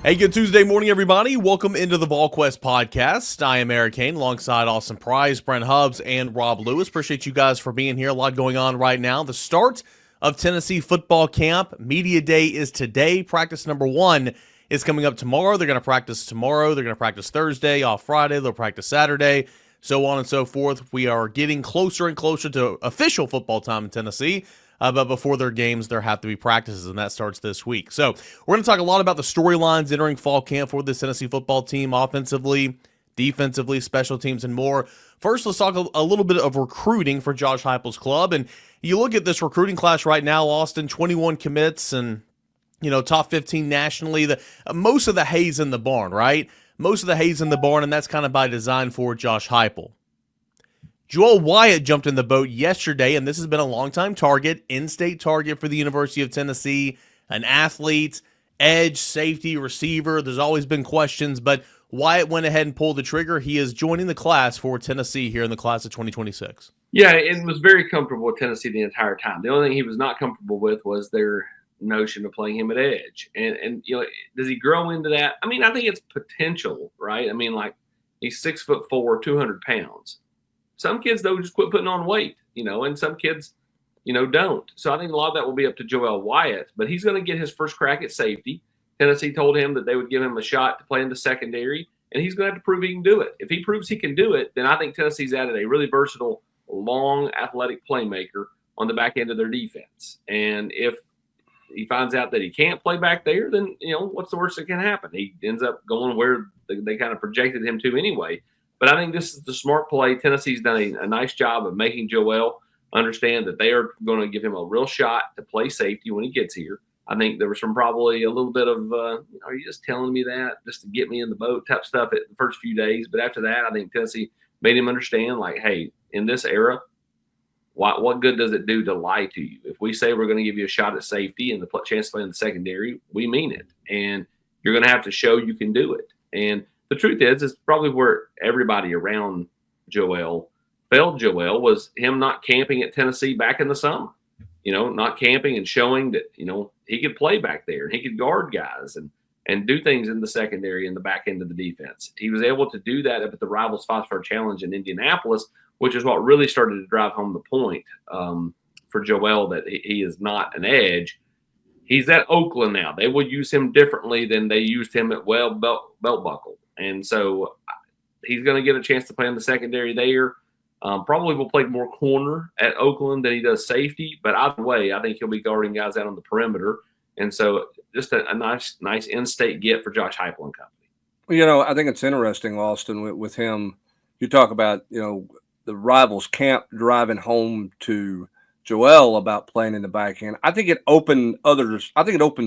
Hey, good Tuesday morning, everybody. Welcome into the Volquest podcast. I am Eric Kane alongside Austin Price, Brent Hubbs, and Rob Lewis. Appreciate you guys for being here. A lot going on right now. The start of Tennessee football camp. Media day is today. Practice number 1 is coming up tomorrow. They're going to practice tomorrow. They're going to practice Thursday, off Friday. They'll practice Saturday, so on and so forth. We are getting closer and closer to official football time in Tennessee. But before their games, there have to be practices, and that starts this week. So we're going to talk a lot about the storylines entering fall camp for the Tennessee football team, offensively, defensively, special teams, and more. First, let's talk a little bit of recruiting for Josh Heupel's club. And you look at this recruiting class right now, Austin, 21 commits and, top 15 nationally. Most of the hay's in the barn, right? Most of the hay's in the barn, and that's kind of by design for Josh Heupel. Joel Wyatt jumped in the boat yesterday, and this has been a long-time target, in-state target for the University of Tennessee, an athlete, edge, safety, receiver. There's always been questions, but Wyatt went ahead and pulled the trigger. He is joining the class for Tennessee here in the class of 2026. Yeah, and was very comfortable with Tennessee the entire time. The only thing he was not comfortable with was their notion of playing him at edge. And does he grow into that? I mean, I think it's potential, right? I mean, like, he's 6'4", 200 pounds. Some kids, though, just quit putting on weight, and some kids, don't. So I think a lot of that will be up to Joel Wyatt, but he's going to get his first crack at safety. Tennessee told him that they would give him a shot to play in the secondary, and he's going to have to prove he can do it. If he proves he can do it, then I think Tennessee's added a really versatile, long, athletic playmaker on the back end of their defense. And if he finds out that he can't play back there, then, what's the worst that can happen? He ends up going where they kind of projected him to anyway. But I think this is the smart play. Tennessee's done a nice job of making Joel understand that they are going to give him a real shot to play safety when he gets here. I think there was probably a little bit of, are you just telling me that just to get me in the boat type stuff at the first few days. But after that, I think Tennessee made him understand, like, hey, in this era, what good does it do to lie to you? If we say we're going to give you a shot at safety and the chance to play in the secondary, we mean it. And you're going to have to show you can do it. And the truth is probably where everybody around Joel failed Joel was him not camping at Tennessee back in the summer, not camping and showing that, he could play back there and he could guard guys and do things in the secondary and the back end of the defense. He was able to do that up at the Rivals 5-Star Challenge in Indianapolis, which is what really started to drive home the point for Joel that he is not an edge. He's at Oakland now. They will use him differently than they used him at Belt Buckle. And so he's going to get a chance to play in the secondary there. Probably will play more corner at Oakland than he does safety. But either way, I think he'll be guarding guys out on the perimeter. And so just a nice in-state get for Josh Heupel and company. Well, I think it's interesting, Austin, with him. You talk about, the Rivals camp driving home to Joel about playing in the back end. I think it opened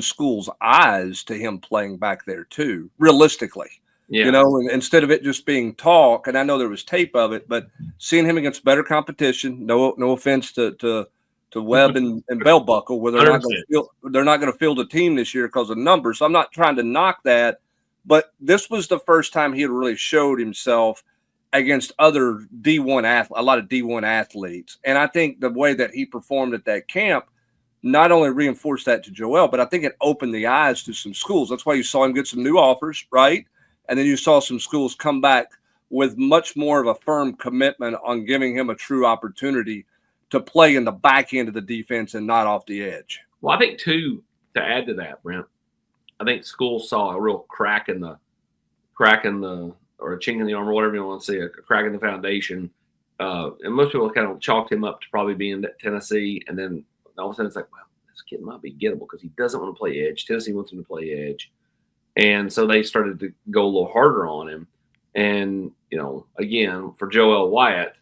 schools' eyes to him playing back there too, realistically. Yeah. And instead of it just being talk, and I know there was tape of it, but seeing him against better competition, no offense to Webb and Bell Buckle, where they're not going to field a team this year because of numbers. So I'm not trying to knock that, but this was the first time he had really showed himself against other a lot of D1 athletes. And I think the way that he performed at that camp not only reinforced that to Joel, but I think it opened the eyes to some schools. That's why you saw him get some new offers, right? And then you saw some schools come back with much more of a firm commitment on giving him a true opportunity to play in the back end of the defense and not off the edge. Well, I think, too, to add to that, Brent, I think schools saw a real crack in the or a chink in the armor, whatever you want to say, a crack in the foundation. And most people kind of chalked him up to probably being at Tennessee. And then all of a sudden it's like, well, this kid might be gettable because he doesn't want to play edge. Tennessee wants him to play edge. And so they started to go a little harder on him. And, again, for Joel Wyatt,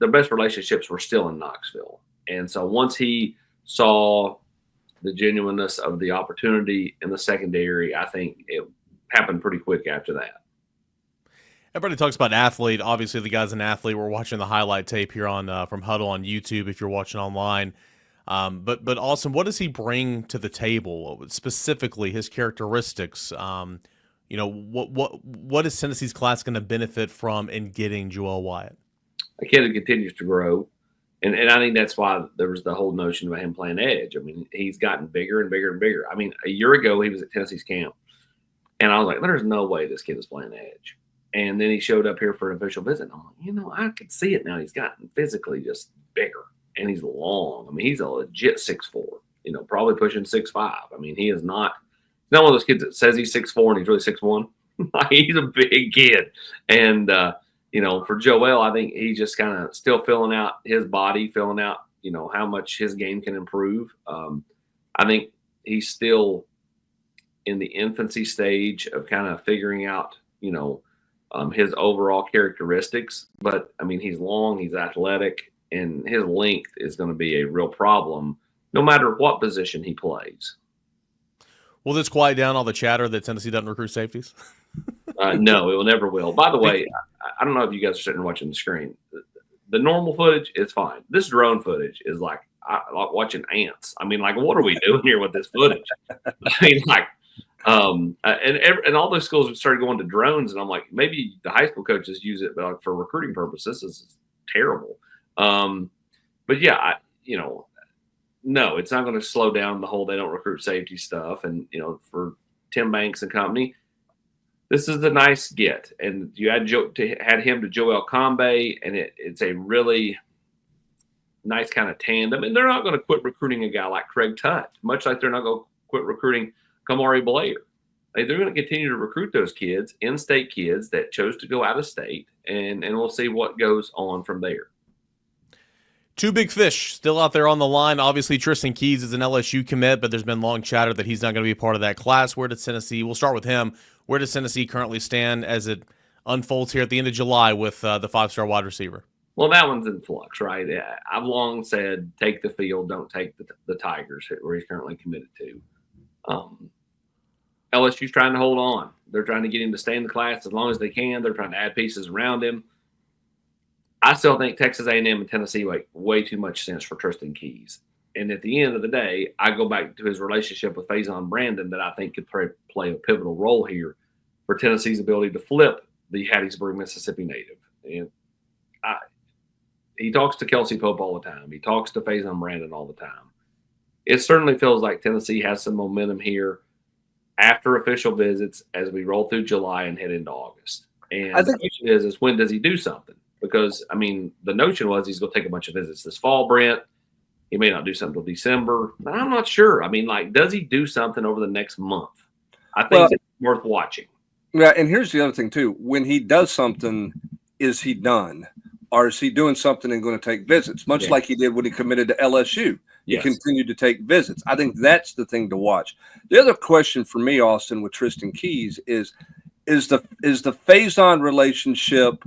their best relationships were still in Knoxville. And so once he saw the genuineness of the opportunity in the secondary, I think it happened pretty quick after that. Everybody talks about athlete. Obviously, the guy's an athlete. We're watching the highlight tape here on from Huddle on YouTube if you're watching online. But Austin, what does he bring to the table, specifically his characteristics? What is Tennessee's class going to benefit from in getting Joel Wyatt? A kid who continues to grow. And I think that's why there was the whole notion about him playing edge. I mean, he's gotten bigger and bigger and bigger. I mean, a year ago, he was at Tennessee's camp. And I was like, there's no way this kid is playing edge. And then he showed up here for an official visit. And I'm like, I can see it now. He's gotten physically just bigger, and he's long. I mean, he's a legit 6'4", probably pushing 6'5". I mean, he is not one of those kids that says he's 6'4" and he's really 6'1". He's a big kid. And, for Joel, I think he's just kind of still filling out his body, filling out, how much his game can improve. I think he's still in the infancy stage of kind of figuring out, his overall characteristics. But, I mean, he's long, he's athletic, and his length is going to be a real problem no matter what position he plays. Will this quiet down all the chatter that Tennessee doesn't recruit safeties? No, it will never will. By the way, I don't know if you guys are sitting watching the screen. The normal footage is fine. This drone footage is like watching ants. I mean, like, what are we doing here with this footage? I mean, like, and all those schools started going to drones, and I'm like, maybe the high school coaches use it for recruiting purposes. This is terrible. But yeah, no, it's not going to slow down the whole they don't recruit safety stuff. And for Tim Banks and company, this is a nice get. And you had him to Joel Combe, and it's a really nice kind of tandem. And they're not going to quit recruiting a guy like Craig Tutt, much like they're not going to quit recruiting Kamari Blair. They're going to continue to recruit those kids, in-state kids that chose to go out of state, and we'll see what goes on from there. Two big fish still out there on the line. Obviously, Tristan Keys is an LSU commit, but there's been long chatter that he's not going to be a part of that class. Where does Tennessee – we'll start with him. Where does Tennessee currently stand as it unfolds here at the end of July with the five-star wide receiver? Well, that one's in flux, right? I've long said take the field, don't take the Tigers, where he's currently committed to. LSU's trying to hold on. They're trying to get him to stay in the class as long as they can. They're trying to add pieces around him. I still think Texas A&M and Tennessee make way too much sense for Tristan Keys. And at the end of the day, I go back to his relationship with Faison Brandon that I think could play a pivotal role here for Tennessee's ability to flip the Hattiesburg, Mississippi native. And he talks to Kelsey Pope all the time. He talks to Faison Brandon all the time. It certainly feels like Tennessee has some momentum here after official visits as we roll through July and head into August. And the question is when does he do something? Because, I mean, the notion was he's going to take a bunch of visits this fall, Brent. He may not do something until December. But I'm not sure. I mean, like, does he do something over the next month? I think it's worth watching. Yeah, and here's the other thing, too. When he does something, is he done? Or is he doing something and going to take visits, much like he did when he committed to LSU? He continued to take visits. I think that's the thing to watch. The other question for me, Austin, with Tristan Keys is the Faison relationship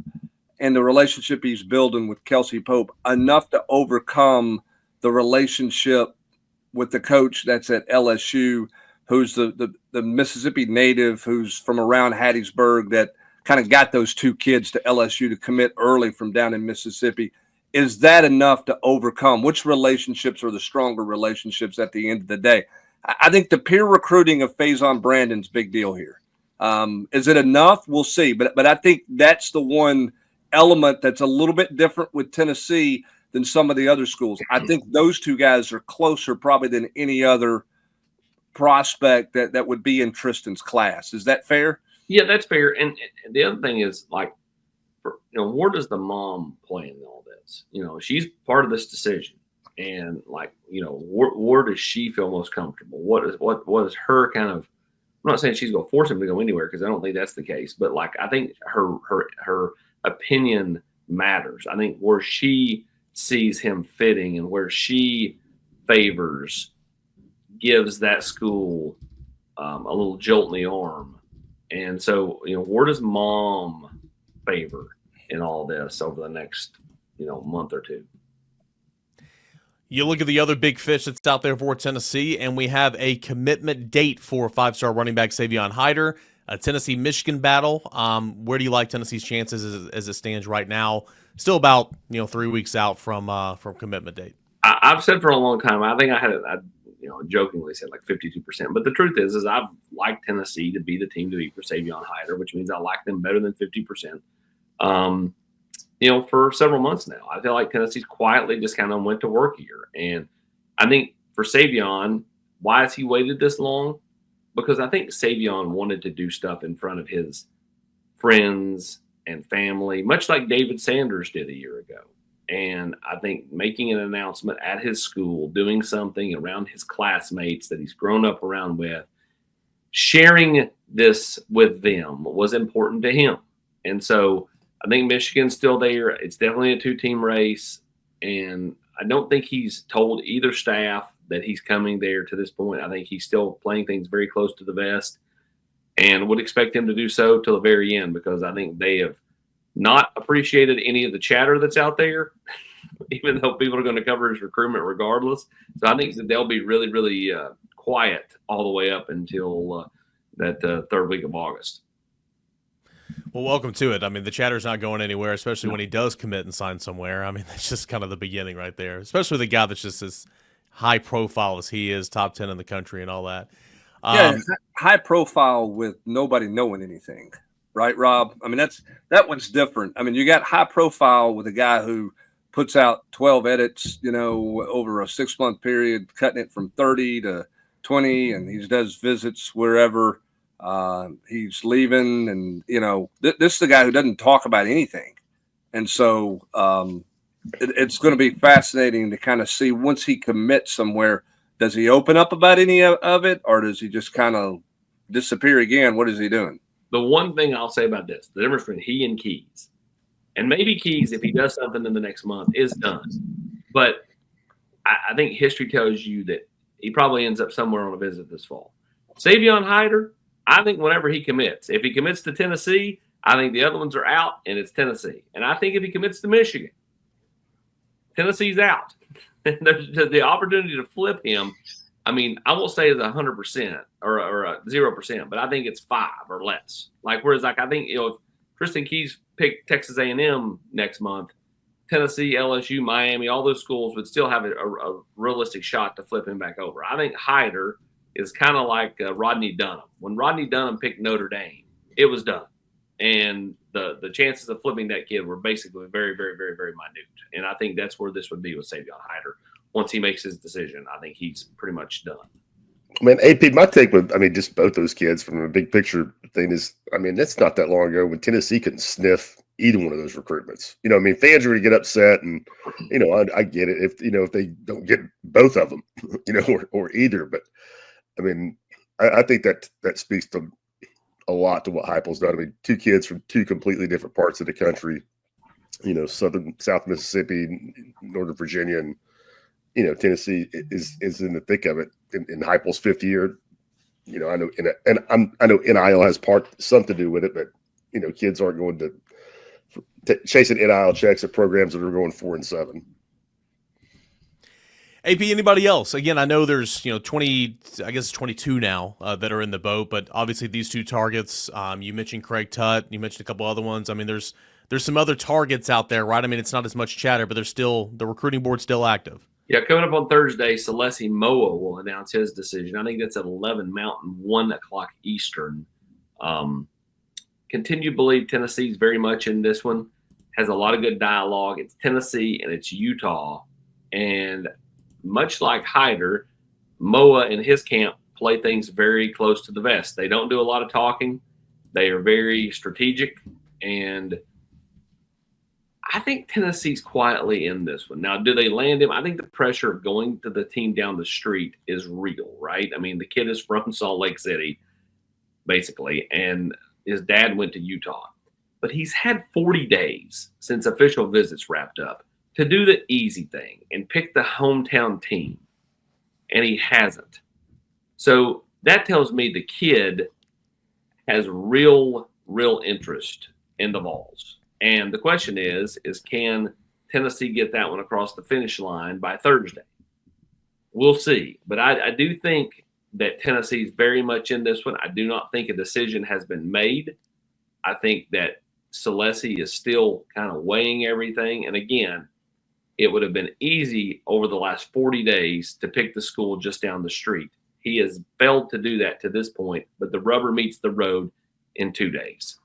and the relationship he's building with Kelsey Pope enough to overcome the relationship with the coach that's at LSU, who's the Mississippi native, who's from around Hattiesburg, that kind of got those two kids to LSU to commit early from down in Mississippi. Is that enough to overcome? Which relationships are the stronger relationships at the end of the day? I think the peer recruiting of Faison Brandon's big deal here. Is it enough? We'll see. But I think that's the one element that's a little bit different with Tennessee than some of the other schools. I think those two guys are closer probably than any other prospect that would be in Tristan's class. Is that fair? Yeah, that's fair. And the other thing is, like, where does the mom play in all this? She's part of this decision. And, like, where does she feel most comfortable? What is her kind of – I'm not saying she's going to force him to go anywhere because I don't think that's the case. But, like, I think her opinion matters. I think where she sees him fitting and where she favors gives that school a little jolt in the arm. And so, where does mom favor in all this over the next, month or two? You look at the other big fish that's out there for Tennessee, and we have a commitment date for five-star running back Savion Hiter, a Tennessee-Michigan battle. Where do you like Tennessee's chances as it stands right now? Still about 3 weeks out from commitment date. I've said for a long time. I think I jokingly said like 52%. But the truth is I've liked Tennessee to be the team to beat for Savion Hiter, which means I like them better than 50%. For several months now, I feel like Tennessee's quietly just kind of went to work here. And I think for Savion, why has he waited this long? because I think Savion wanted to do stuff in front of his friends and family, much like David Sanders did a year ago. And I think making an announcement at his school, doing something around his classmates that he's grown up around with, sharing this with them was important to him. And so I think Michigan's still there. It's definitely a two-team race. And I don't think he's told either staff that he's coming there to this point. I think he's still playing things very close to the vest and would expect him to do so till the very end, because I think they have not appreciated any of the chatter that's out there, even though people are going to cover his recruitment regardless. So I think that they'll be really, really quiet all the way up until that third week of August. Well, welcome to it. I mean, the chatter's not going anywhere, especially when he does commit and sign somewhere. I mean, that's just kind of the beginning right there, especially with a guy that's just as high profile as he is, top 10 in the country and all that. Yeah, high profile with nobody knowing anything, right, Rob? I mean, that one's different. I mean, you got high profile with a guy who puts out 12 edits, over a 6-month period, cutting it from 30 to 20, and he does visits wherever he's leaving. And, this is the guy who doesn't talk about anything. And so it's going to be fascinating to kind of see once he commits somewhere, does he open up about any of it, or does he just kind of disappear again? What is he doing? The one thing I'll say about this, the difference between he and Keys, and maybe Keys, if he does something in the next month, is done. But I think history tells you that he probably ends up somewhere on a visit this fall. Savion Hiter, I think whenever he commits, if he commits to Tennessee, I think the other ones are out and it's Tennessee. And I think if he commits to Michigan, Tennessee's out. There's the opportunity to flip him. I mean, I won't say it's 100% or 0%, but I think it's 5 or less. Whereas I think, if Tristan Keys picked Texas A&M next month, Tennessee, LSU, Miami, all those schools would still have a realistic shot to flip him back over. I think Hiter is kind of like Rodney Dunham. When Rodney Dunham picked Notre Dame, it was done. And the chances of flipping that kid were basically very, very, very, very minute. And I think that's where this would be with Savion Hiter. Once he makes his decision, I think he's pretty much done. I mean, AP, my take with, just both those kids from a big picture thing is, that's not that long ago when Tennessee couldn't sniff either one of those recruitments. Fans are going to get upset, and, I get it if they don't get both of them, or either. But, I think that speaks to a lot to what Heupel's done. 2 kids from 2 completely different parts of the country, South Mississippi, Northern Virginia, and, Tennessee is in the thick of it in Heupel's 5th year. I know, I know NIL has something to do with it, but kids aren't going to chasing NIL checks at programs that are going 4 and 7. AP, anybody else? Again, I know there's 20, I guess 22 now that are in the boat, but obviously these 2 targets. You mentioned Craig Tutt. You mentioned a couple other ones. There's some other targets out there, right? It's not as much chatter, but the recruiting board's still active. Yeah, coming up on Thursday, Celeste Moa will announce his decision. I think that's at 11 Mountain, 1 o'clock Eastern. Continue to believe Tennessee's very much in this one. Has a lot of good dialogue. It's Tennessee and it's Utah. And much like Hiter, Moa and his camp play things very close to the vest. They don't do a lot of talking. They are very strategic. And I think Tennessee's quietly in this one. Now, do they land him? I think the pressure of going to the team down the street is real, right? The kid is from Salt Lake City, basically, and his dad went to Utah. But he's had 40 days since official visits wrapped up to do the easy thing and pick the hometown team, and he hasn't. So that tells me the kid has real interest in the Vols. And the question is can Tennessee get that one across the finish line by Thursday? We'll see. But I do think that Tennessee's very much in this one. I do not think a decision has been made. I think that Celeste is still kind of weighing everything. And again, it would have been easy over the last 40 days to pick the school just down the street. He has failed to do that to this point, but the rubber meets the road in 2 days.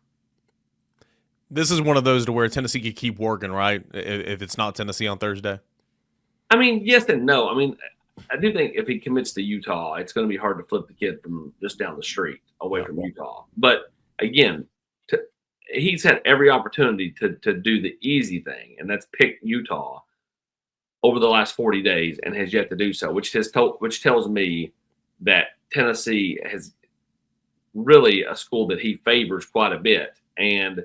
This is one of those to where Tennessee could keep working, right? If it's not Tennessee on Thursday. Yes and no. I do think if he commits to Utah, it's going to be hard to flip the kid from just down the street away from Utah. But again, he's had every opportunity to do the easy thing, and that's pick Utah over the last 40 days, and has yet to do so, which tells me that Tennessee has really a school that he favors quite a bit. And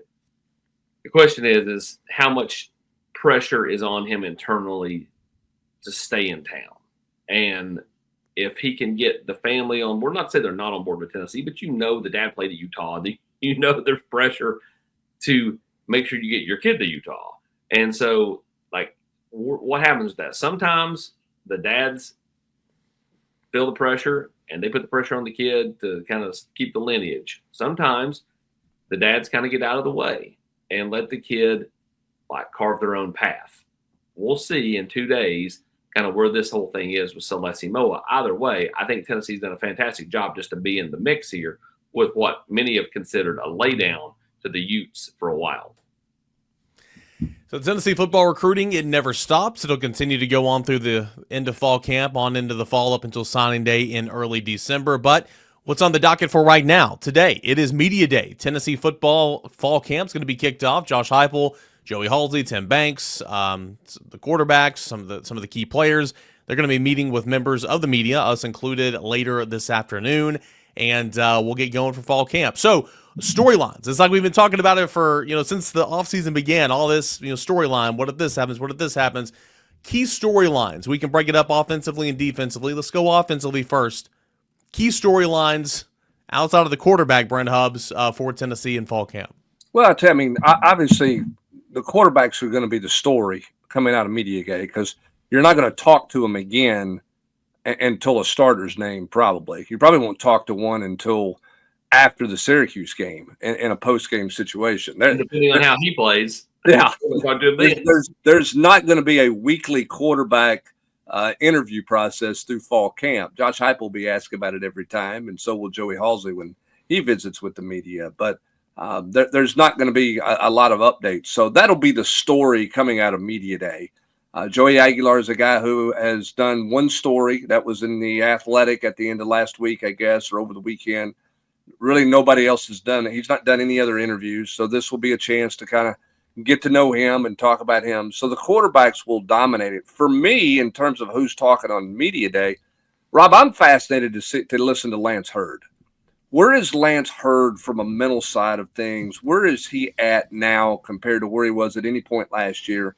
the question is how much pressure is on him internally to stay in town. And if he can get the family on board, not to say they're not on board with Tennessee, but the dad played at Utah. There's pressure to make sure you get your kid to Utah. And so, like, what happens with that? Sometimes the dads feel the pressure and they put the pressure on the kid to kind of keep the lineage. Sometimes the dads kind of get out of the way and let the kid like carve their own path. We'll see in 2 days kind of where this whole thing is with Celeste Moa. Either way, I think Tennessee's done a fantastic job just to be in the mix here with what many have considered a laydown to the Utes for a while. So Tennessee football recruiting, it never stops. It'll continue to go on through the end of fall camp, on into the fall up until signing day in early December. But what's on the docket for right now? Today, it is media day. Tennessee football fall camp is going to be kicked off. Josh Heupel, Joey Halsey, Tim Banks, the quarterbacks, some of the key players. They're going to be meeting with members of the media, us included, later this afternoon, and we'll get going for fall camp. So storylines. It's like we've been talking about it for, since the offseason began, all this, storyline. What if this happens? What if this happens? Key storylines. We can break it up offensively and defensively. Let's go offensively first. Key storylines outside of the quarterback, Brent Hubbs, for Tennessee in fall camp. Well, obviously the quarterbacks are going to be the story coming out of media day, because you're not going to talk to them again until a starter's name, probably. You probably won't talk to one until after the Syracuse game in a post-game situation. Depending on how he plays. Yeah. There's not going to be a weekly quarterback interview process through fall camp. Josh Heupel will be asked about it every time, and so will Joey Halsey when he visits with the media. But there's not going to be a lot of updates. So that'll be the story coming out of media day. Joey Aguilar is a guy who has done one story that was in the Athletic at the end of last week, I guess, or over the weekend. Really, nobody else has done it. He's not done any other interviews. So this will be a chance to kind of get to know him and talk about him. So the quarterbacks will dominate it. For me, in terms of who's talking on media day, Rob, I'm fascinated to listen to Lance Hurd. Where is Lance Hurd from a mental side of things? Where is he at now compared to where he was at any point last year?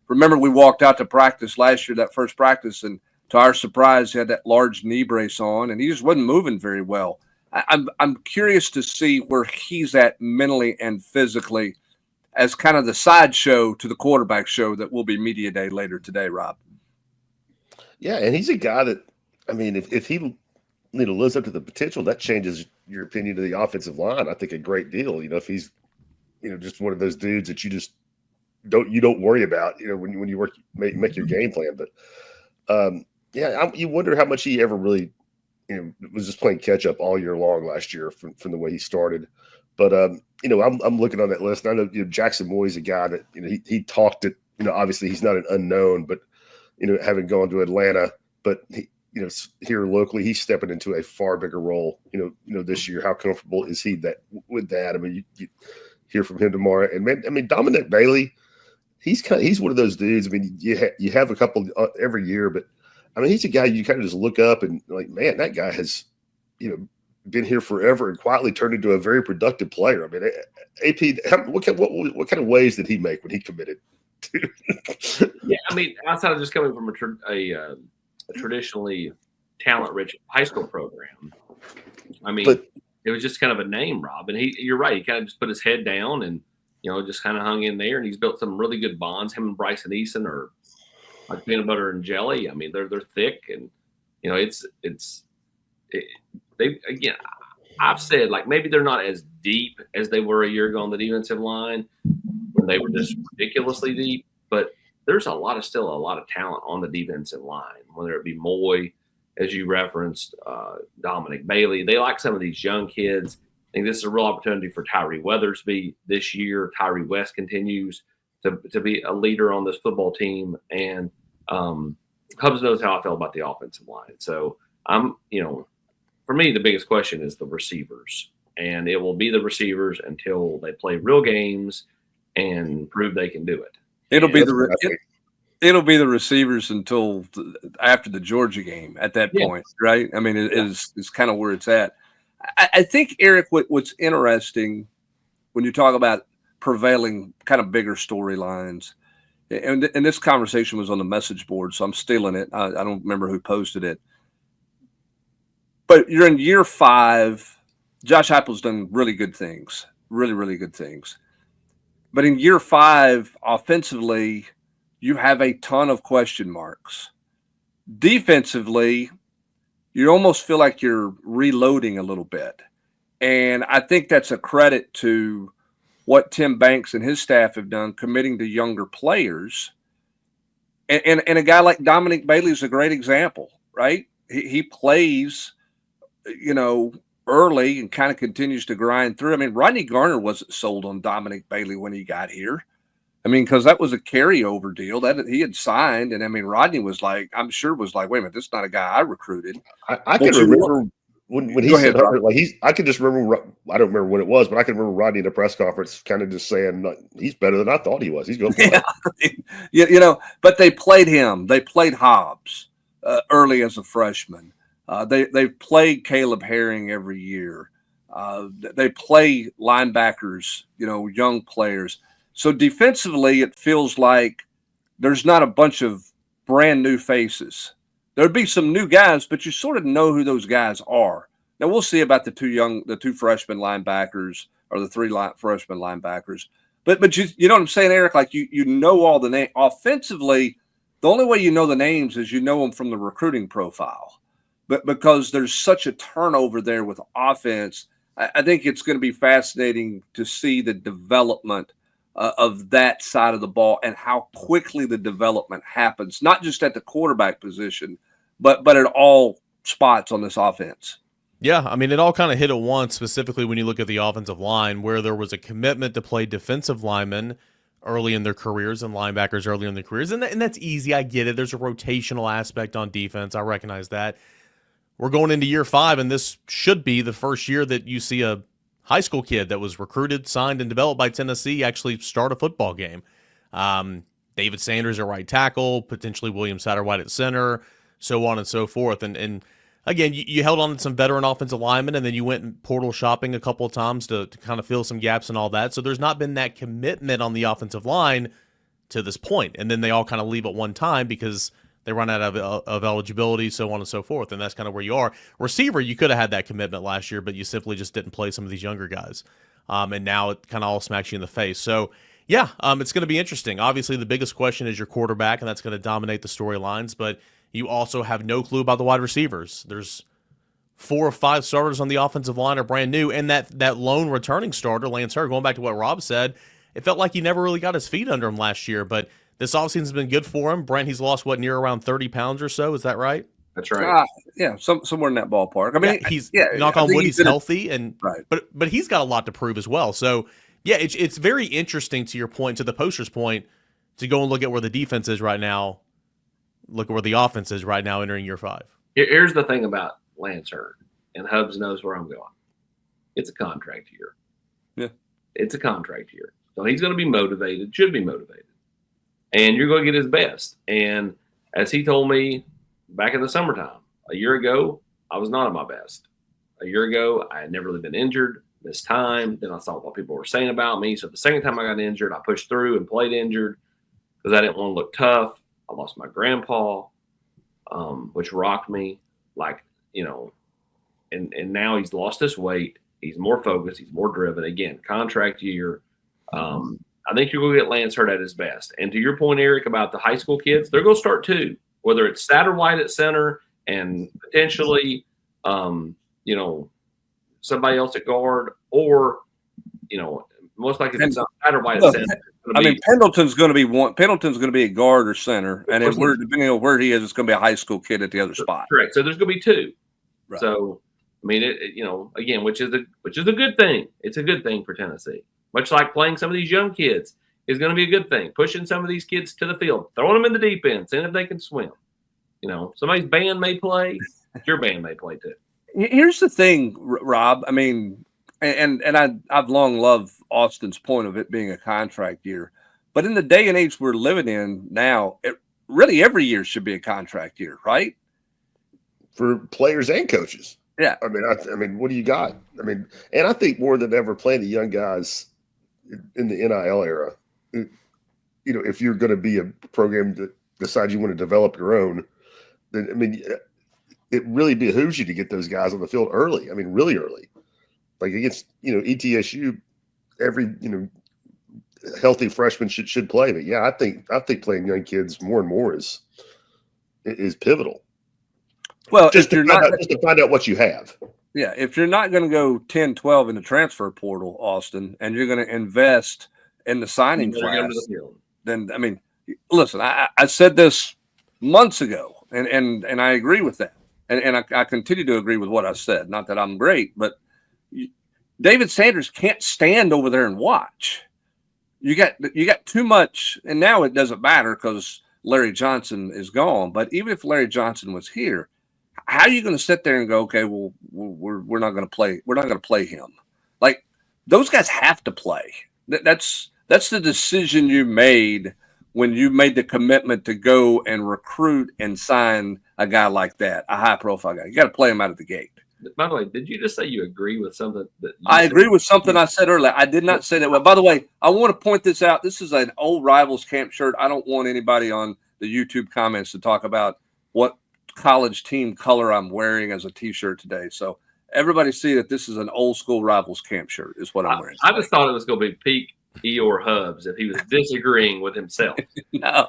Remember, we walked out to practice last year, that first practice, and to our surprise, he had that large knee brace on, and he just wasn't moving very well. I'm curious to see where he's at mentally and physically as kind of the sideshow to the quarterback show that will be media day later today, Rob. Yeah, and he's a guy that, I mean, if he lives up to the potential, that changes your opinion of the offensive line, I think, a great deal. If he's, just one of those dudes that you just don't worry about, when you make your game plan. But you wonder how much he ever really, was just playing catch up all year long last year from the way he started. But I'm looking on that list, and I know Jackson Moy's a guy that he talked it. Obviously he's not an unknown, but having gone to Atlanta, but he, here locally, he's stepping into a far bigger role. This year, how comfortable is he with that? I mean, you hear from him tomorrow, and Dominic Bailey, he's one of those dudes. I mean, you have a couple every year, but I mean, he's a guy you kind of just look up and like, man, that guy has been here forever and quietly turned into a very productive player. I mean, AP, what kind of waves did he make when he committed to? Yeah, I mean, outside of just coming from a traditionally talent-rich high school program, I mean, it was just kind of a name, Rob. And you're right. He kind of just put his head down and just kind of hung in there. And he's built some really good bonds. Him and Bryson Eason are like peanut butter and jelly. I mean, they're thick, and again, I've said, like, maybe they're not as deep as they were a year ago on the defensive line when they were just ridiculously deep, but there's still a lot of talent on the defensive line, whether it be Moy, as you referenced, Dominic Bailey. They like some of these young kids. I think this is a real opportunity for Tyree Weathersby this year. Tyree West continues to be a leader on this football team. And Hubs knows how I feel about the offensive line. So for me, the biggest question is the receivers, and it will be the receivers until they play real games and prove they can do it. It'll be the receivers until after the Georgia game at that point, right? I mean, it is kind of where it's at. I think, Eric, what's interesting when you talk about prevailing kind of bigger storylines, and this conversation was on the message board, so I'm stealing it. I don't remember who posted it. But you're in year 5. Josh Heupel's done really good things, really, really good things. But in year 5, offensively, you have a ton of question marks. Defensively, you almost feel like you're reloading a little bit. And I think that's a credit to what Tim Banks and his staff have done, committing to younger players. And a guy like Dominic Bailey is a great example, right? He plays, early and kind of continues to grind through. I mean, Rodney Garner wasn't sold on Dominic Bailey when he got here. I mean, because that was a carryover deal that he had signed. And I mean, Rodney was like, I'm sure was like, wait a minute, this is not a guy I recruited. I can remember when he said, I can just remember, I don't remember what it was, but I can remember Rodney in a press conference kind of just saying, he's better than I thought he was. He's going to play. But they played him. They played Hobbs early as a freshman. They played Caleb Herring every year. They play linebackers, young players. So defensively, it feels like there's not a bunch of brand new faces. There'd be some new guys, but you sort of know who those guys are. Now we'll see about the two freshman linebackers or the 3 freshman linebackers. But you know what I'm saying, Eric? Like you know all the names. Offensively, the only way you know the names is you know them from the recruiting profile. But because there's such a turnover there with offense, I think it's going to be fascinating to see the development of that side of the ball and how quickly the development happens, not just at the quarterback position, but at all spots on this offense. Yeah, I mean, it all kind of hit at once, specifically when you look at the offensive line, where there was a commitment to play defensive linemen early in their careers and linebackers early in their careers. And that's easy. I get it. There's a rotational aspect on defense. I recognize that. We're going into year 5, and this should be the first year that you see a high school kid that was recruited, signed, and developed by Tennessee actually start a football game. David Sanders at right tackle, potentially William Satterwhite at center, so on and so forth. And again, you held on to some veteran offensive linemen, and then you went portal shopping a couple of times to kind of fill some gaps and all that. So there's not been that commitment on the offensive line to this point. And then they all kind of leave at one time because they run out of eligibility, so on and so forth, and that's kind of where you are. Receiver, you could have had that commitment last year, but you simply just didn't play some of these younger guys. And now it kind of all smacks you in the face. So, yeah, it's going to be interesting. Obviously, the biggest question is your quarterback, and that's going to dominate the storylines, but you also have no clue about the wide receivers. There's 4 or 5 starters on the offensive line are brand new, and that lone returning starter, Lance Hurd, going back to what Rob said, it felt like he never really got his feet under him last year, but this offseason has been good for him. Brent, he's lost, near around 30 pounds or so. Is that right? That's right. Yeah, somewhere in that ballpark. I mean, knock on wood, he's healthy, right. but he's got a lot to prove as well. So, yeah, it's very interesting to your point, to the poster's point, to go and look at where the defense is right now, look at where the offense is right now entering year 5. Here's the thing about Lance Hurd, and Hubs knows where I'm going. It's a contract year. Yeah. It's a contract year. So he's going to be motivated, should be motivated. And you're going to get his best. And as he told me back in the summertime, a year ago, I was not at my best. A year ago, I had never really been injured this time. Then I saw what people were saying about me. So the second time I got injured, I pushed through and played injured because I didn't want to look tough. I lost my grandpa, which rocked me. And now he's lost his weight. He's more focused. He's more driven. Again, contract year. I think you're going to get Lance Hurd at his best. And to your point, Eric, about the high school kids, they're going to start too, whether it's Satterwhite at center and potentially, somebody else at guard, or, most likely it's not Satterwhite at center. I mean, Pendleton's going to be Pendleton's going to be a guard or center, and depending on where he is, it's going to be a high school kid at the other spot. Correct. So there's going to be 2. Right. So, I mean, again, which is a good thing. It's a good thing for Tennessee. Much like playing some of these young kids is going to be a good thing. Pushing some of these kids to the field, throwing them in the deep end, seeing if they can swim. Somebody's band may play, your band may play too. Here's the thing, Rob. I mean, and I've long loved Austin's point of it being a contract year, but in the day and age we're living in now, really every year should be a contract year, right? For players and coaches. Yeah. I mean, what do you got? I mean, and I think more than ever playing the young guys in the NIL era, if you're going to be a program that decides you want to develop your own, then, I mean, it really behooves you to get those guys on the field early. I mean, really early. Like against, ETSU, every, healthy freshman should play. But yeah, I think playing young kids more and more is pivotal. Well, just to find out what you have. Yeah, if you're not going to go 10, 12 in the transfer portal, Austin, and you're going to invest in the signing class, then, I mean, listen, I said this months ago, and I agree with that. And I continue to agree with what I said. Not that I'm great, but David Sanders can't stand over there and watch. You got too much, and now it doesn't matter because Larry Johnson is gone. But even if Larry Johnson was here, how are you going to sit there and go, okay, well, we're not going to play. We're not going to play him. Like, those guys have to play. That's the decision you made when you made the commitment to go and recruit and sign a guy like that, a high-profile guy. You got to play him out of the gate. By the way, did you just say you agree with something that I agree with something I said earlier? I did not say that. Well, by the way, I want to point this out. This is an old Rivals camp shirt. I don't want anybody on the YouTube comments to talk about what college team color I'm wearing as a T-shirt today. So everybody see that this is an old school Rivals camp shirt is what I'm wearing today. I just thought it was going to be peak Eeyore Hubbs if he was disagreeing with himself. No.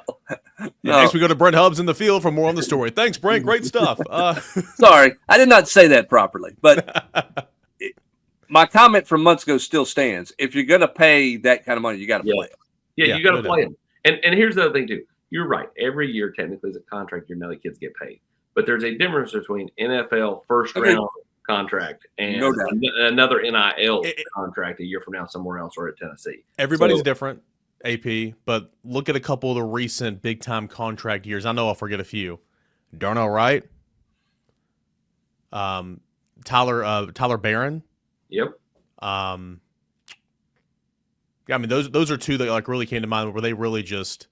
Next, we go to Brent Hubbs in the field for more on the story. Thanks, Brent. Great stuff. Sorry, I did not say that properly, but my comment from months ago still stands. If you're going to pay that kind of money, you got to play him. Yeah, you got to play him. And here's the other thing too. You're right. Every year, technically, is a contract year. Now the kids get paid, but there's a difference between NFL first round contract and another NIL contract a year from now somewhere else or at Tennessee. Everybody's different, AP, but look at a couple of the recent big-time contract years. I know I'll forget a few. Darnell Wright, Tyler Barron. Yep. Yeah, I mean those are two that like really came to mind where they really just,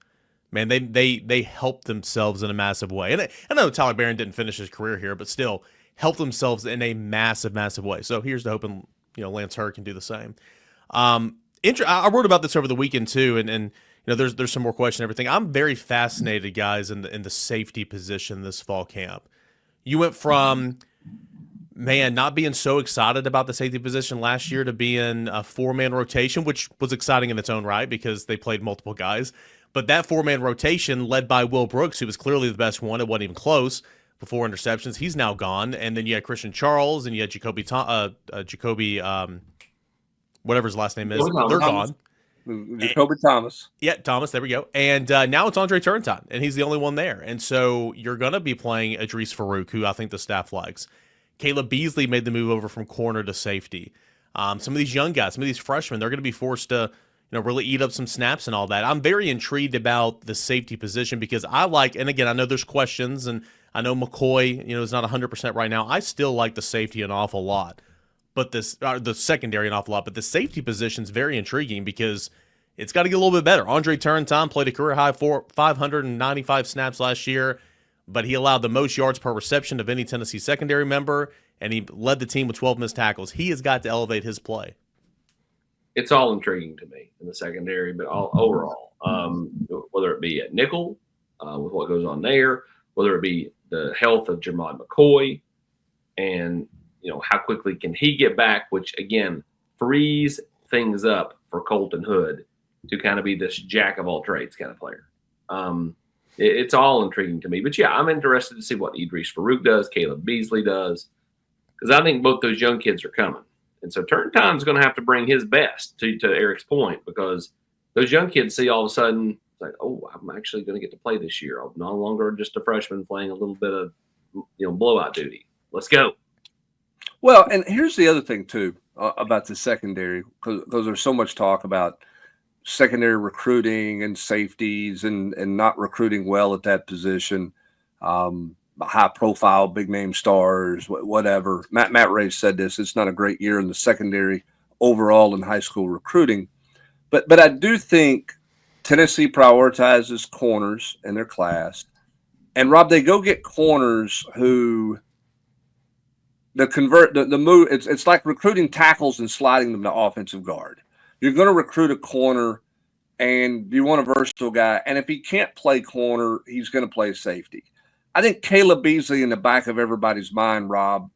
man, they helped themselves in a massive way. And I know Tyler Barron didn't finish his career here, but still helped themselves in a massive, massive way. So here's the hope, and Lance Hurd can do the same. I wrote about this over the weekend too, and there's some more questions and everything. I'm very fascinated, guys, in the safety position this fall camp. You went from not being so excited about the safety position last year to being a 4-man rotation, which was exciting in its own right because they played multiple guys. But that 4-man rotation led by Will Brooks, who was clearly the best one. It wasn't even close. Before interceptions, he's now gone. And then you had Christian Charles and you had Jacoby, whatever his last name is. They're gone. Jacoby Thomas. Yeah, Thomas, there we go. And now it's Andre Turrentine, and he's the only one there. And so you're going to be playing Idris Farouk, who I think the staff likes. Caleb Beasley made the move over from corner to safety. Some of these young guys, some of these freshmen, they're going to be forced to really eat up some snaps and all that. I'm very intrigued about the safety position because I like, and again, I know there's questions, and I know McCoy, is not 100% right now. I still like the safety an awful lot, but the secondary an awful lot. But the safety position is very intriguing because it's got to get a little bit better. Andre Turrentine played a career high 595 snaps last year, but he allowed the most yards per reception of any Tennessee secondary member, and he led the team with 12 missed tackles. He has got to elevate his play. It's all intriguing to me in the secondary, but overall, whether it be at nickel with what goes on there, whether it be the health of Jermod McCoy and, how quickly can he get back, which, again, frees things up for Colton Hood to kind of be this jack-of-all-trades kind of player. It's all intriguing to me. But, yeah, I'm interested to see what Idris Farouk does, Caleb Beasley does, because I think both those young kids are coming. And so Turrentine's going to have to bring his best, to Eric's point, because those young kids see all of a sudden, like, oh, I'm actually going to get to play this year. I'm no longer just a freshman playing a little bit of, blowout duty. Let's go. Well, and here's the other thing, too, about the secondary, because there's so much talk about secondary recruiting and safeties and not recruiting well at that position. high profile, big name stars, whatever. Matt Ray said this. It's not a great year in the secondary overall in high school recruiting. But I do think Tennessee prioritizes corners in their class. And Rob, they go get corners who the move. It's like recruiting tackles and sliding them to offensive guard. You're going to recruit a corner, and you want a versatile guy. And if he can't play corner, he's going to play safety. I think Caleb Beasley in the back of everybody's mind, Rob,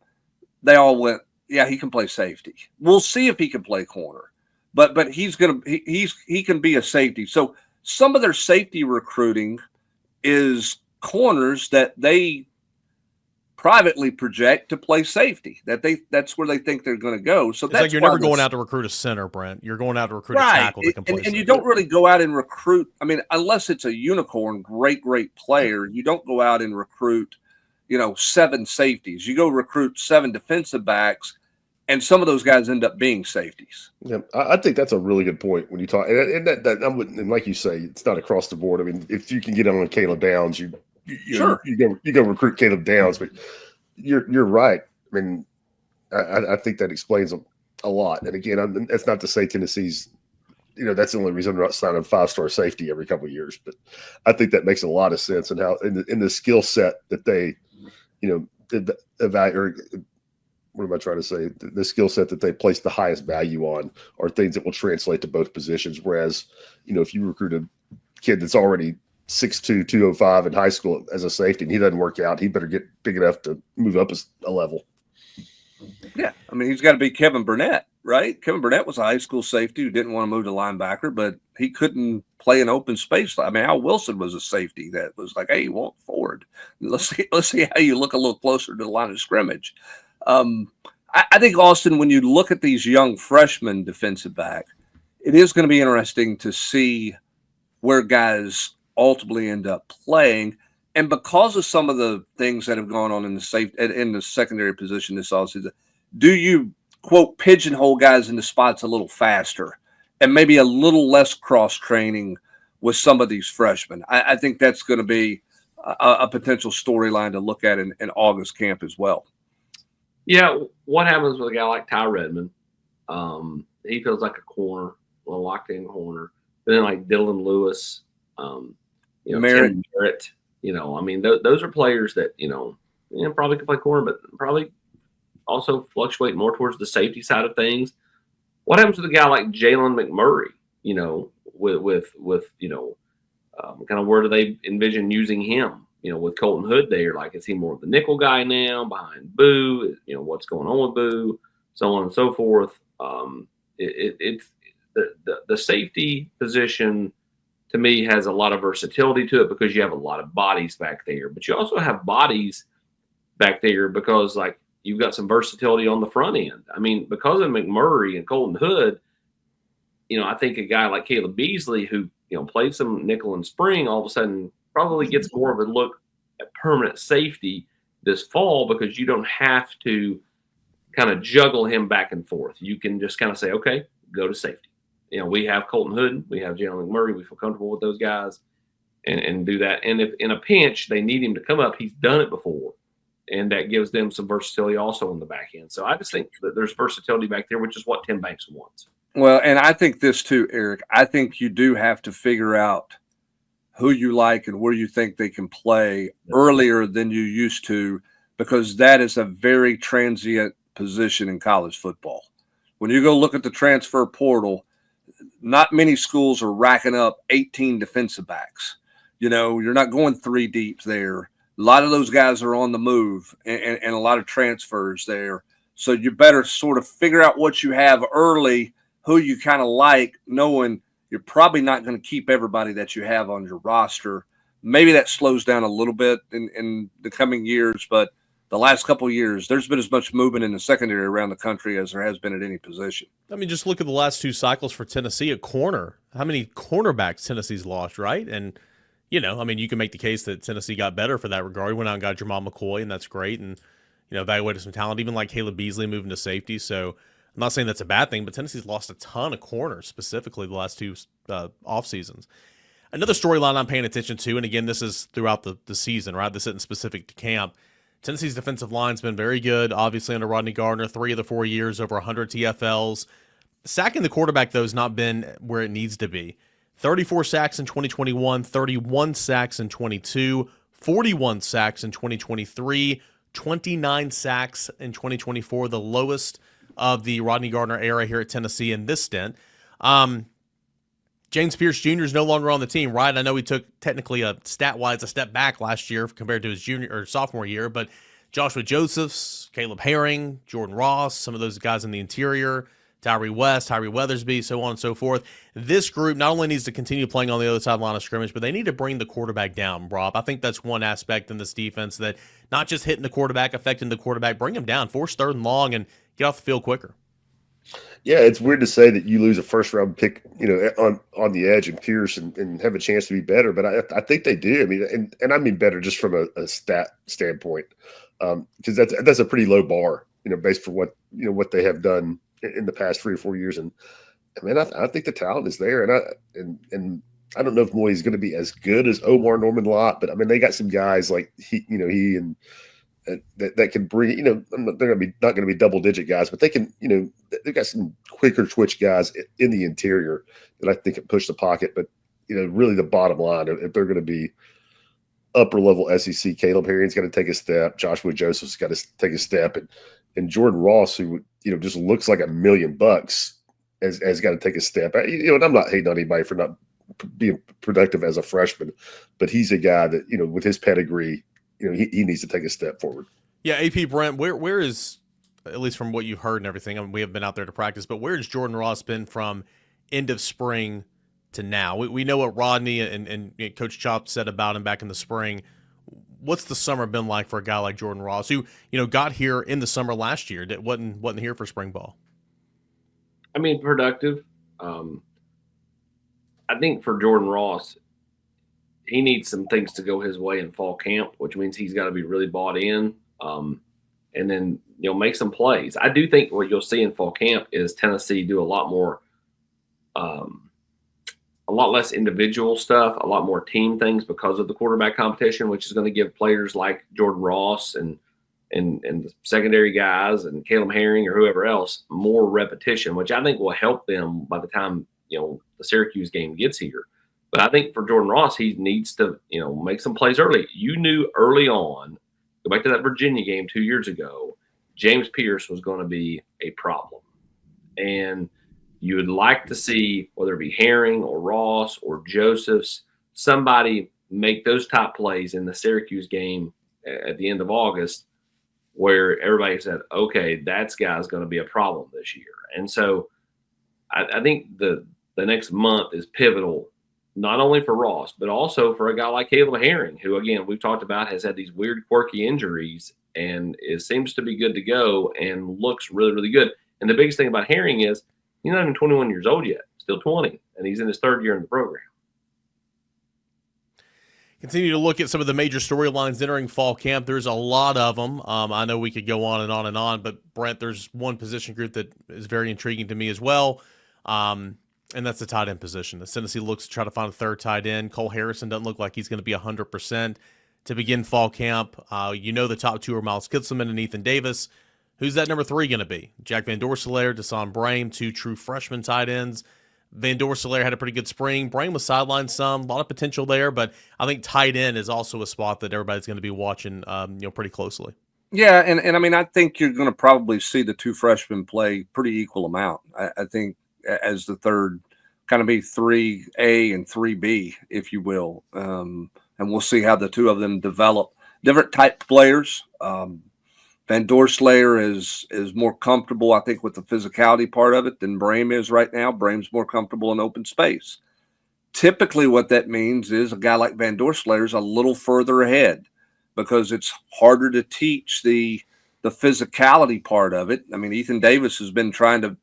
they all went, yeah, he can play safety. We'll see if he can play corner, but he can be a safety. So some of their safety recruiting is corners that they privately project to play safety. That's where they think they're going to go. So it's that's like you're never going out to recruit a center, Brent. You're going out to recruit a tackle that can play and you don't really go out and recruit. I mean, unless it's a unicorn, great player, you don't go out and recruit, 7 safeties. You go recruit 7 defensive backs, and some of those guys end up being safeties. Yeah, I think that's a really good point when you talk. And like you say, it's not across the board. I mean, if you can get on Caleb Downs, you go recruit Caleb Downs, but you're right. I mean, I think that explains a lot. And again, that's not to say Tennessee's, that's the only reason they're not signing a 5-star safety every couple of years. But I think that makes a lot of sense in how in the skill set that they, evaluate. What am I trying to say? The skill set that they place the highest value on are things that will translate to both positions. Whereas, if you recruit a kid that's already 6'2", 205 in high school as a safety and he doesn't work out, he better get big enough to move up a level. Yeah. I mean, he's got to be Kevin Burnett, right? Kevin Burnett was a high school safety who didn't want to move to linebacker, but he couldn't play in open space. I mean, Al Wilson was a safety that was like, hey, you want forward. Let's see how you look a little closer to the line of scrimmage. I think, Austin, when you look at these young freshmen defensive back, it is going to be interesting to see where guys ultimately end up playing. And because of some of the things that have gone on in the secondary position this offseason, do you, quote, pigeonhole guys into spots a little faster and maybe a little less cross-training with some of these freshmen? I think that's going to be a potential storyline to look at in August camp as well. Yeah, what happens with a guy like Ty Redmond? He feels like a corner, a locked-in corner. But then like Dylan Lewis, Merritt. I mean, those are players that, probably can play corner, but probably also fluctuate more towards the safety side of things. What happens with a guy like Jalen McMurray, with kind of where do they envision using him? With Colton Hood there, like, is he more of the nickel guy now behind Boo? What's going on with Boo? So on and so forth. It's the safety position to me has a lot of versatility to it because you have a lot of bodies back there, but you also have bodies back there because like you've got some versatility on the front end. I mean, because of McMurray and Colton Hood, I think a guy like Caleb Beasley who, played some nickel and spring all of a sudden probably gets more of a look at permanent safety this fall because you don't have to kind of juggle him back and forth. You can just kind of say, okay, go to safety. We have Colton Hood, we have Jalen McMurray. We feel comfortable with those guys and do that. And if in a pinch they need him to come up, he's done it before. And that gives them some versatility also on the back end. So I just think that there's versatility back there, which is what Tim Banks wants. Well, and I think this too, Eric. I think you do have to figure out who you like and where you think they can play earlier than you used to, because that is a very transient position in college football. When you go look at the transfer portal, not many schools are racking up 18 defensive backs. You're not going 3 deep there. A lot of those guys are on the move and a lot of transfers there. So you better sort of figure out what you have early, who you kind of like, knowing you're probably not going to keep everybody that you have on your roster. Maybe that slows down a little bit in the coming years, but the last couple of years, there's been as much movement in the secondary around the country as there has been at any position. I mean, just look at the last 2 cycles for Tennessee at corner. How many cornerbacks Tennessee's lost, right? And, you can make the case that Tennessee got better for that regard. We went out and got Jamal McCoy, and that's great. And, evaluated some talent, even like Caleb Beasley moving to safety. So I'm not saying that's a bad thing, but Tennessee's lost a ton of corners, specifically the last 2 off seasons. Another storyline I'm paying attention to, and again, this is throughout the season, right? This isn't specific to camp. Tennessee's defensive line's been very good, obviously under Rodney Gardner, 3 of the 4 years, over 100 TFLs. Sacking the quarterback, though, has not been where it needs to be. 34 sacks in 2021, 31 sacks in 22, 41 sacks in 2023, 29 sacks in 2024, the lowest of the Rodney Gardner era here at Tennessee in this stint. James Pierce Jr. is no longer on the team, right? I know he took technically stat-wise a step back last year compared to his junior or sophomore year, but Joshua Josephs, Caleb Herring, Jordan Ross, some of those guys in the interior, Tyree West, Tyree Weathersby, so on and so forth. This group not only needs to continue playing on the other side line of scrimmage, but they need to bring the quarterback down, Rob. I think that's one aspect in this defense that not just hitting the quarterback, affecting the quarterback, bring him down, force 3rd and long, and get off the field quicker. Yeah, it's weird to say that you lose a first-round pick, on the edge and Pierce and have a chance to be better, but I think they do. I mean, and I mean better just from a stat standpoint, because that's a pretty low bar, based for what they have done in the past 3 or 4 years. And I mean, I think the talent is there, and I don't know if Moy's going to be as good as Omar Norman Lott, but I mean, they got some guys like he and that can bring, they're not going to be double-digit guys, but they can, they've got some quicker twitch guys in the interior that I think can push the pocket. But really the bottom line, if they're going to be upper-level SEC, Caleb Herring's got to take a step, Joshua Joseph's got to take a step, and Jordan Ross, who just looks like $1 million, has got to take a step. And I'm not hating on anybody for not being productive as a freshman, but he's a guy that with his pedigree, he needs to take a step forward. Yeah, AP Brent, where is, at least from what you've heard and everything, I mean, we haven't been out there to practice, but where has Jordan Ross been from end of spring to now? We know what Rodney and Coach Chop said about him back in the spring. What's the summer been like for a guy like Jordan Ross, who got here in the summer last year, that wasn't here for spring ball? I mean, productive. I think for Jordan Ross, he needs some things to go his way in fall camp, which means he's got to be really bought in, and then make some plays. I do think what you'll see in fall camp is Tennessee do a lot more, a lot less individual stuff, a lot more team things because of the quarterback competition, which is going to give players like Jordan Ross and the secondary guys and Caleb Herring or whoever else more repetition, which I think will help them by the time the Syracuse game gets here. But I think for Jordan Ross, he needs to, make some plays early. You knew early on, go back to that Virginia game 2 years ago, James Pierce was going to be a problem. And you would like to see, whether it be Herring or Ross or Josephs, somebody make those top plays in the Syracuse game at the end of August, where everybody said, okay, that guy's going to be a problem this year. And so I think the next month is pivotal, not only for Ross, but also for a guy like Caleb Herring, who, again, we've talked about has had these weird, quirky injuries and seems to be good to go and looks really, really good. And the biggest thing about Herring is he's not even 21 years old yet, still 20, and he's in his 3rd year in the program. Continue to look at some of the major storylines entering fall camp. There's a lot of them. I know we could go on and on and on, but Brent, there's one position group that is very intriguing to me as well. And that's the tight end position. The Tennessee looks to try to find a 3rd tight end. Cole Harrison doesn't look like he's going to be 100% to begin fall camp. The top 2 are Miles Kitselman and Ethan Davis. Who's that number 3 going to be? Jack Van Dorselaer, Desan Brame, 2 true freshman tight ends. Van Dorselaer had a pretty good spring. Brame was sidelined some, a lot of potential there, but I think tight end is also a spot that everybody's going to be watching, pretty closely. Yeah, and I mean, I think you're going to probably see the 2 freshmen play pretty equal amount. I think as the 3rd, kind of be 3A and 3B, if you will. And we'll see how the 2 of them develop. Different type players. Van Dorselaer is more comfortable, I think, with the physicality part of it than Brame is right now. Brame's more comfortable in open space. Typically what that means is a guy like Van Dorselaer is a little further ahead because it's harder to teach the physicality part of it. I mean, Ethan Davis has been trying to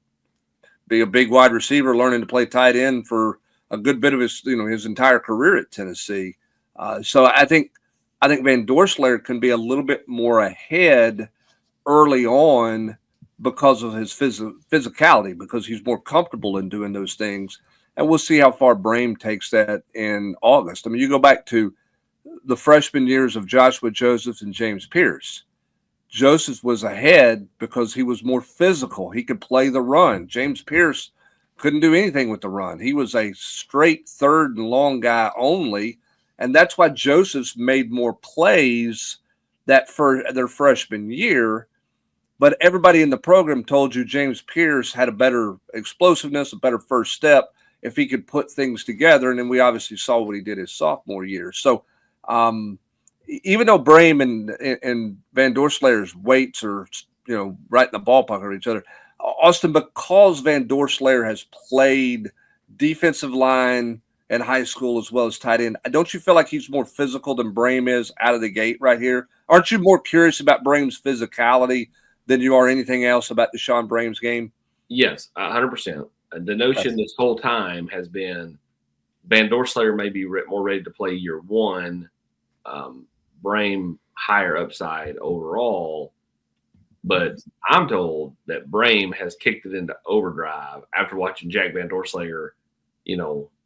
be a big wide receiver, learning to play tight end for a good bit of his entire career at Tennessee. So I think Van Dorselaer can be a little bit more ahead early on because of his physicality, because he's more comfortable in doing those things. and we'll see how far Brame takes that in August. I mean, you go back to the freshman years of Joshua Josephs and James Pierce. Joseph was ahead because he was more physical. He could play the run. James Pierce couldn't do anything with the run. He was a straight third and long guy only, and that's why Joseph's made more plays that for their freshman year. But everybody in the program told you James Pierce had a better explosiveness, a better first step if he could put things together. And then we obviously saw what he did his sophomore year. So even though Brame and Van Dorslayer's weights are, right in the ballpark of each other, Austin, because Van Dorselayer has played defensive line in high school as well as tight end, don't you feel like he's more physical than Brame is out of the gate right here? Aren't you more curious about Brame's physicality than you are anything else about Deshaun Brame's game? Yes, 100%. The notion this whole time has been Van Dorselayer may be more ready to play year one, Brame higher upside overall. But I'm told that Brame has kicked it into overdrive after watching Jack Van Dorselayer,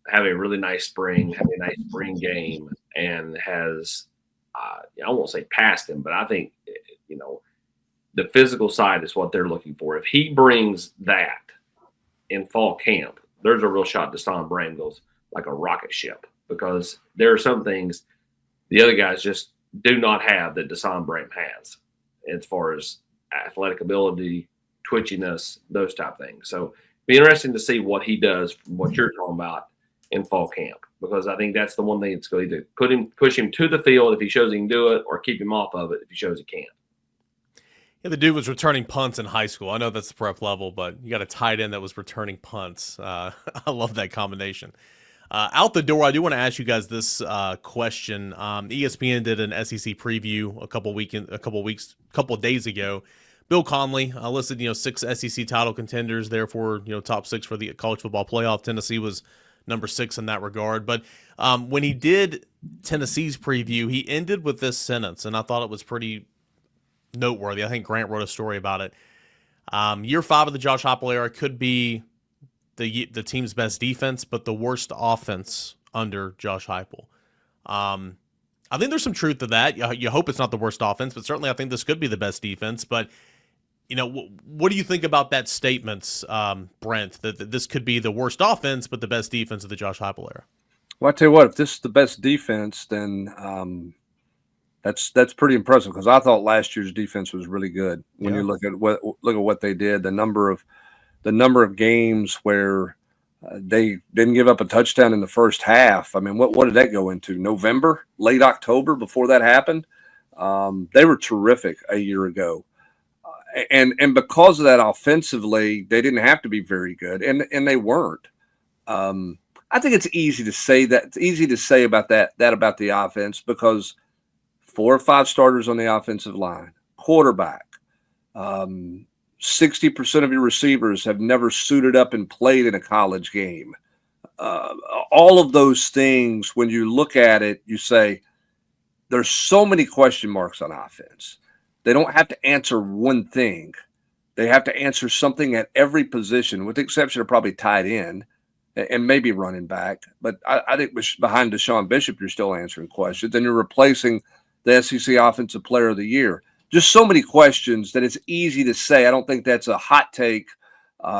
have a really nice spring, have a nice spring game, and has, I won't say passed him, but I think, the physical side is what they're looking for. If he brings that in fall camp, there's a real shot Deshaun Brame goes like a rocket ship, because there are some things the other guys just do not have that Deshaun Brame has as far as athletic ability, twitchiness, those type of things. So be interesting to see what he does from what you're talking about in fall camp, because I think that's the one thing that's going to either push him to the field if he shows he can do it, or keep him off of it if he shows he can't. Yeah, the dude was returning punts in high school. I know that's the prep level, but you got a tight end that was returning punts. I love that combination. Out the door, I do want to ask you guys this question. ESPN did an SEC preview a couple of days ago. Bill Conley listed, 6 SEC title contenders, therefore, top 6 for the college football playoff. Tennessee was number 6 in that regard. But when he did Tennessee's preview, he ended with this sentence, and I thought it was pretty noteworthy. I think Grant wrote a story about it. Year 5 of the Josh Heupel era could be the team's best defense, but the worst offense under Josh Heupel. I think there's some truth to that. You hope it's not the worst offense, but certainly I think this could be the best defense. But, what do you think about that statement, Brent, that this could be the worst offense, but the best defense of the Josh Heupel era? Well, I tell you what, if this is the best defense, then that's pretty impressive, because I thought last year's defense was really good. When you look at what they did, the number of games where they didn't give up a touchdown in the first half. I mean, what did that go into? November, late October before that happened? They were terrific a year ago. And because of that, offensively, they didn't have to be very good, and they weren't. I think it's easy to say that. It's easy to say about that about the offense, because 4 or 5 starters on the offensive line, quarterback, 60% of your receivers have never suited up and played in a college game. All of those things, when you look at it, you say there's so many question marks on offense. They don't have to answer one thing. They have to answer something at every position, with the exception of probably tight end and maybe running back. But I think behind Deshaun Bishop, you're still answering questions. Then you're replacing the SEC Offensive Player of the Year. Just so many questions that it's easy to say. I don't think that's a hot take,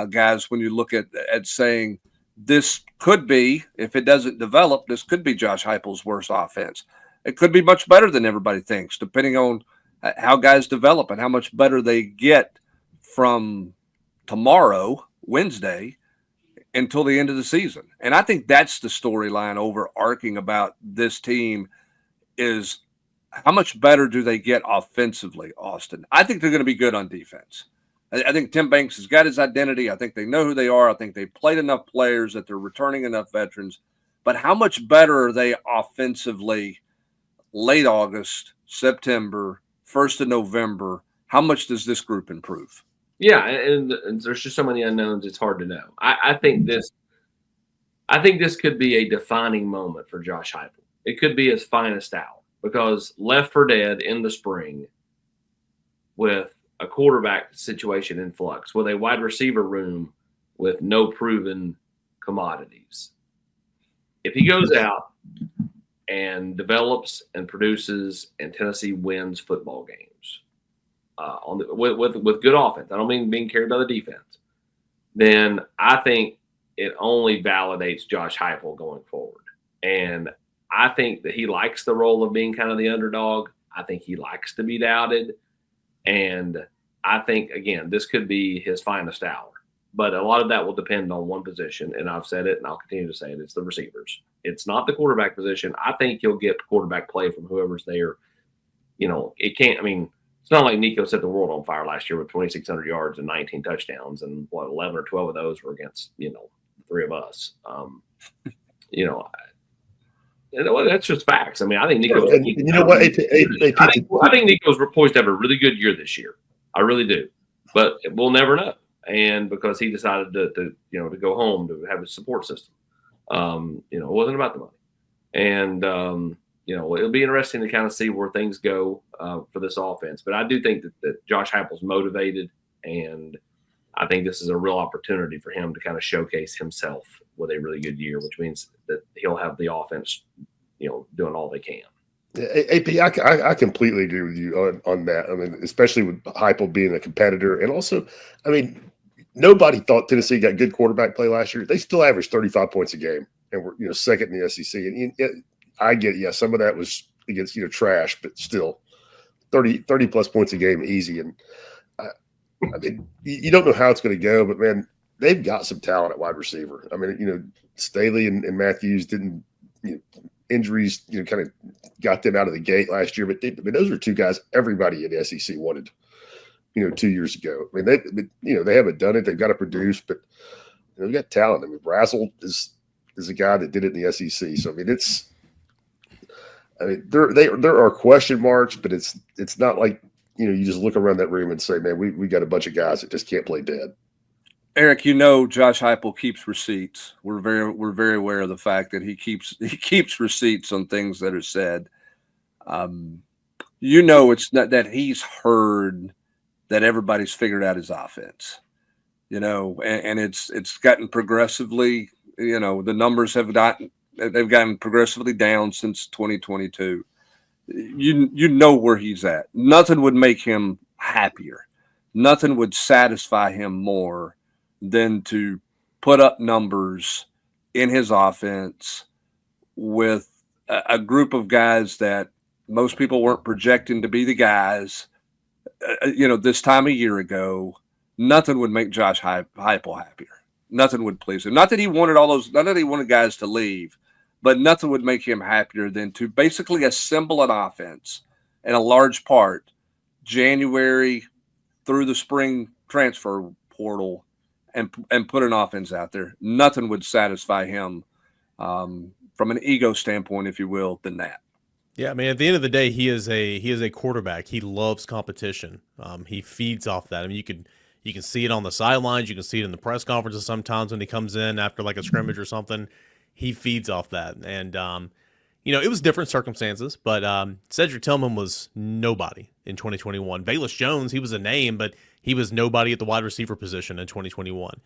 guys, when you look at saying this could be, if it doesn't develop, this could be Josh Heupel's worst offense. It could be much better than everybody thinks, depending on how guys develop and how much better they get from tomorrow, Wednesday, until the end of the season. And I think that's the storyline overarching about this team is how much better do they get offensively, Austin? I think they're going to be good on defense. I think Tim Banks has got his identity. I think they know who they are. I think they've played enough players that they're returning enough veterans. But how much better are they offensively late August, September, 1st of November? How much does this group improve? Yeah, and there's just so many unknowns, it's hard to know. I think this could be a defining moment for Josh Heupel. It could be his finest hour, because left for dead in the spring with a quarterback situation in flux, with a wide receiver room with no proven commodities. If he goes out and develops and produces, and Tennessee wins football games with good offense, I don't mean being carried by the defense, then I think it only validates Josh Heupel going forward. And I think that he likes the role of being kind of the underdog. I think he likes to be doubted. And I think, again, this could be his finest hour. But a lot of that will depend on one position. And I've said it, and I'll continue to say it. It's the receivers. It's not the quarterback position. I think he'll get quarterback play from whoever's there. It can't – I mean, it's not like Nico set the world on fire last year with 2,600 yards and 19 touchdowns. And, 11 or 12 of those were against, the three of us. That's just facts. I mean, I think Nico. And you know what? I think Nico's poised to have a really good year this year. I really do, but we'll never know. And because he decided to go home to have a support system, it wasn't about the money. And it'll be interesting to kind of see where things go for this offense. But I do think that Josh Heupel's motivated, and I think this is a real opportunity for him to kind of showcase himself with a really good year, which means that he'll have the offense, doing all they can. AP, I completely agree with you on that. I mean, especially with Heupel being a competitor. And also, I mean, nobody thought Tennessee got good quarterback play last year. They still averaged 35 points a game and were, second in the SEC. And I get, some of that was against, trash, but still 30-plus points a game, easy. And I mean, you don't know how it's going to go, but, man, they've got some talent at wide receiver. I mean, Staley and Matthews didn't injuries, kind of got them out of the gate last year. But those are two guys everybody in the SEC wanted, 2 years ago. I mean, they haven't done it. They've got to produce, but they've got talent. I mean, Brazzell is a guy that did it in the SEC. So, I mean, there are question marks, but it's not like, you just look around that room and say, man, we got a bunch of guys that just can't play dead. Eric, Josh Heupel keeps receipts. We're very aware of the fact that he keeps receipts on things that are said. It's not that he's heard that everybody's figured out his offense, and it's gotten progressively, the numbers they've gotten progressively down since 2022. You know where he's at. Nothing would make him happier. Nothing would satisfy him more than to put up numbers in his offense with a group of guys that most people weren't projecting to be the guys, this time a year ago. Nothing would make Josh Heupel happier. Nothing would please him. Not that he wanted guys to leave, but nothing would make him happier than to basically assemble an offense in a large part January through the spring transfer portal and put an offense out there. Nothing would satisfy him from an ego standpoint, if you will, than that. Yeah, I mean, at the end of the day, he is a quarterback. He loves competition. He feeds off that. I mean, you can see it on the sidelines. You can see it in the press conferences sometimes when he comes in after like a scrimmage or something. He feeds off that. And, it was different circumstances, but Cedric Tillman was nobody in 2021. Velus Jones, he was a name, but he was nobody at the wide receiver position in 2021.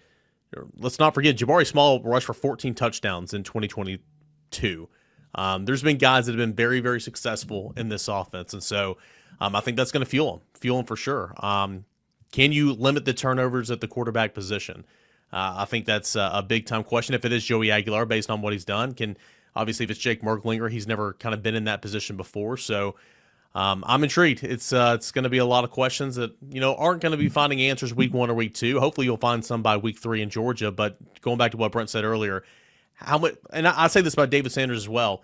Let's not forget, Jabari Small rushed for 14 touchdowns in 2022. There's been guys that have been very, very successful in this offense, and so I think that's going to fuel him for sure. Can you limit the turnovers at the quarterback position? I think that's a big-time question. If it is Joey Aguilar, based on what he's done, obviously if it's Jake Merklinger, he's never kind of been in that position before, so I'm intrigued. It's going to be a lot of questions that aren't going to be finding answers week 1 or week 2. Hopefully you'll find some by week 3 in Georgia. But going back to what Brent said earlier, how much? And I say this about David Sanders as well.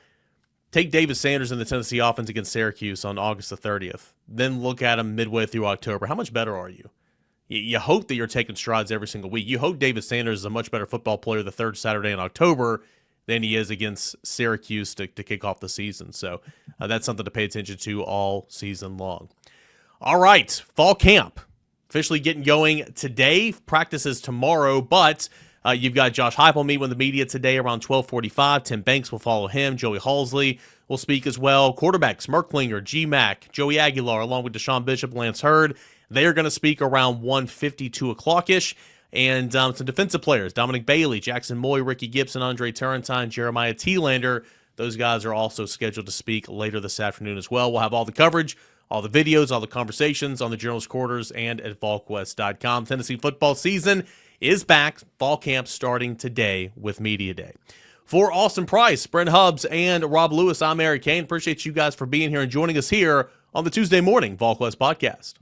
Take David Sanders in the Tennessee offense against Syracuse on August the 30th. Then look at him midway through October. How much better are you? You hope that you're taking strides every single week. You hope David Sanders is a much better football player the third Saturday in October than he is against Syracuse to kick off the season. So that's something to pay attention to all season long. All right, fall camp officially getting going today. Practices tomorrow, but you've got Josh Heupel meeting with the media today around 12:45. Tim Banks will follow him. Joey Halsley will speak as well. Quarterbacks, Merklinger, G-Mac, Joey Aguilar, along with Deshaun Bishop, Lance Hurd. They are going to speak around 1:50, 2 o'clock-ish. and some defensive players, Dominic Bailey, Jackson Moy, Ricky Gibson, Andre Turrentine, Jeremiah Thielander. Those guys are also scheduled to speak later this afternoon as well. We'll have all the coverage, all the videos, all the conversations on the Journal's Quarters and at Volquest.com. Tennessee football season is back. Fall camp starting today with Media Day. For Austin Price, Brent Hubbs, and Rob Lewis, I'm Eric Kane. Appreciate you guys for being here and joining us here on the Tuesday morning Volquest podcast.